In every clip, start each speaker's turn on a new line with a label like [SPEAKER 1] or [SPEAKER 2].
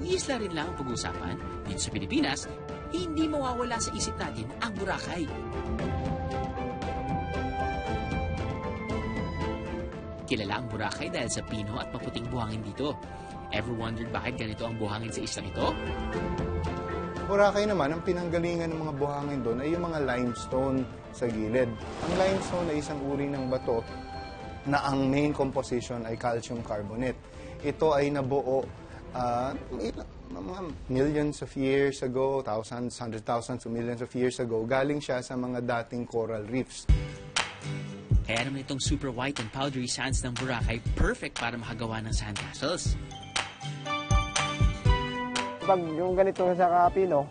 [SPEAKER 1] Kung isla rin lang ang pag-uusapan, dito sa Pilipinas, hindi mawawala sa isip natin ang Boracay. Kilala ang Boracay dahil sa pino at maputing buhangin dito. Ever wondered bakit ganito ang buhangin sa islang ito?
[SPEAKER 2] Boracay naman, ang pinanggalingan ng mga buhangin doon ay yung mga limestone sa gilid. Ang limestone ay isang uri ng bato na ang main composition ay calcium carbonate. Ito ay nabuo mga millions of years ago, thousands, hundred thousands of millions of years ago. Galing siya sa mga dating coral reefs.
[SPEAKER 1] Kaya naman itong super white and powdery sands ng Boracay perfect para makagawa ng sandcastles.
[SPEAKER 3] Pag yung ganito sa kapino,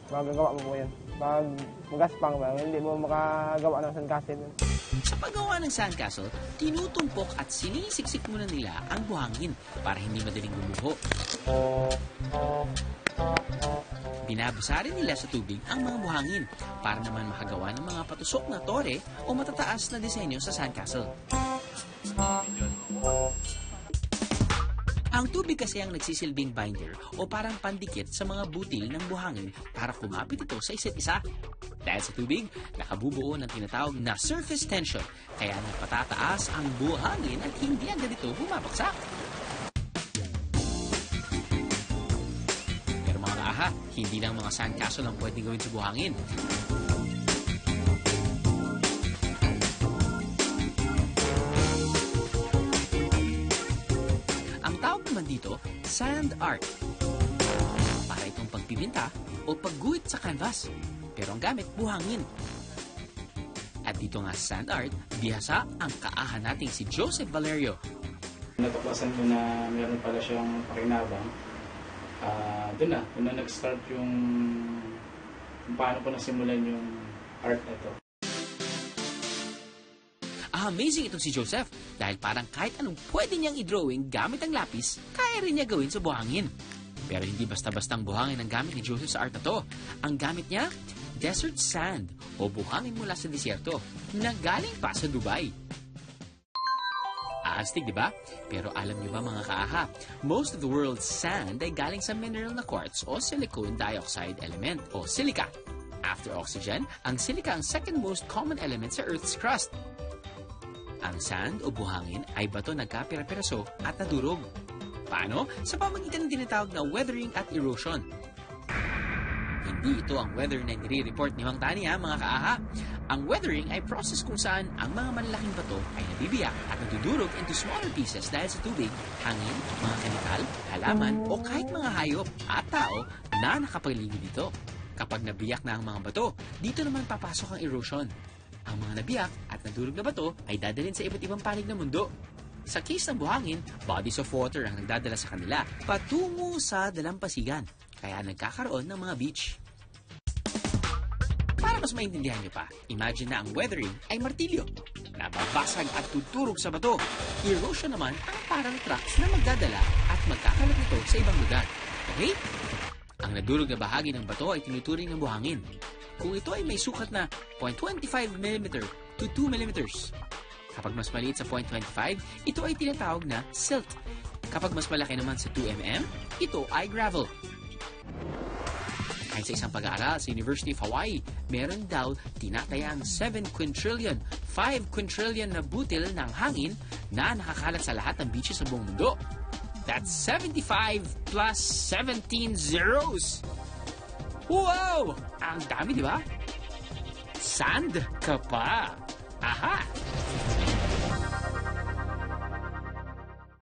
[SPEAKER 3] magagawa mo po yan. Pag magaspang ba, hindi mo makagawa ng sandcastle.
[SPEAKER 1] Sa paggawa ng sandcastle, tinutumpok at sinisiksik muna nila ang buhangin para hindi madaling gumuho. Binabasa rin nila sa tubig ang mga buhangin para naman makagawa ng mga patusok na tore o matataas na disenyo sa sandcastle. Ang tubig kasi ang nagsisilbing binder o parang pandikit sa mga butil ng buhangin para kumapit ito sa isa't isa. Dahil sa tubig, nakabubuo ng tinatawag na surface tension, kaya napatataas ang buhangin at hindi agad ito bumabagsak. Pero mga kaaha, hindi lang mga sandcastle ang pwedeng gawin sa buhangin. Dito, sand art. Para itong pagpipinta o pagguhit sa canvas. Pero ang gamit, buhangin. At dito nga sa sand art, bihasa ang kaahan nating si Joseph Valerio.
[SPEAKER 4] Natuklasan ko na meron pala siyang pakinabang. Doon na nag-start yung kung paano ko nasimulan yung art na ito.
[SPEAKER 1] Amazing itong si Joseph dahil parang kahit anong pwede niyang i-drawing gamit ang lapis, kaya rin niya gawin sa buhangin. Pero hindi basta-bastang buhangin ang gamit ni Joseph sa art na to. Ang gamit niya, desert sand o buhangin mula sa disyerto na galing pa sa Dubai. Astig, di ba? Pero alam niyo ba mga kaaha, most of the world's sand ay galing sa mineral na quartz o silicon dioxide element o silica. After oxygen, ang silica ang second most common element sa Earth's crust. Ang sand o buhangin ay bato nagkapira-piraso at nadurog. Paano? Sa pamagitan ng tinatawag na weathering at erosion. Hindi ito ang weather na nire-report ni Mang Tani mga kaaha. Ang weathering ay process kung saan ang mga malalaking bato ay nabibiyak at nadudurog into smaller pieces dahil sa tubig, hangin, mga kemikal, halaman o kahit mga hayop at tao na nakapaligid dito. Kapag nabiyak na ang mga bato, dito naman papasok ang erosion. Ang mga nabiyak at nadurog na bato ay dadalhin sa iba't ibang panig ng mundo. Sa case ng buhangin, bodies of water ang nagdadala sa kanila patungo sa dalampasigan, kaya nagkakaroon ng mga beach. Para mas maintindihan nyo pa, imagine na ang weathering ay martilyo. Nababasag at tuturog sa bato. Erosion naman ang parang trucks na magdadala at magkakalat nito sa ibang lugar. Okay? Ang nadurog na bahagi ng bato ay tinuturing ng buhangin. Kung ito ay may sukat na 0.25 mm to 2 mm. Kapag mas maliit sa 0.25, ito ay tinatawag na silt. Kapag mas malaki naman sa 2 mm, ito ay gravel. Kahit sa isang pag-aaral sa University of Hawaii, meron daw tinatayang 7 quintillion, 5 quintillion na butil ng hangin na nakakalat sa lahat ng beaches sa buong mundo. That's 75 plus 17 zeros! Wow! Ang dami, di ba? Sand ka pa! Aha!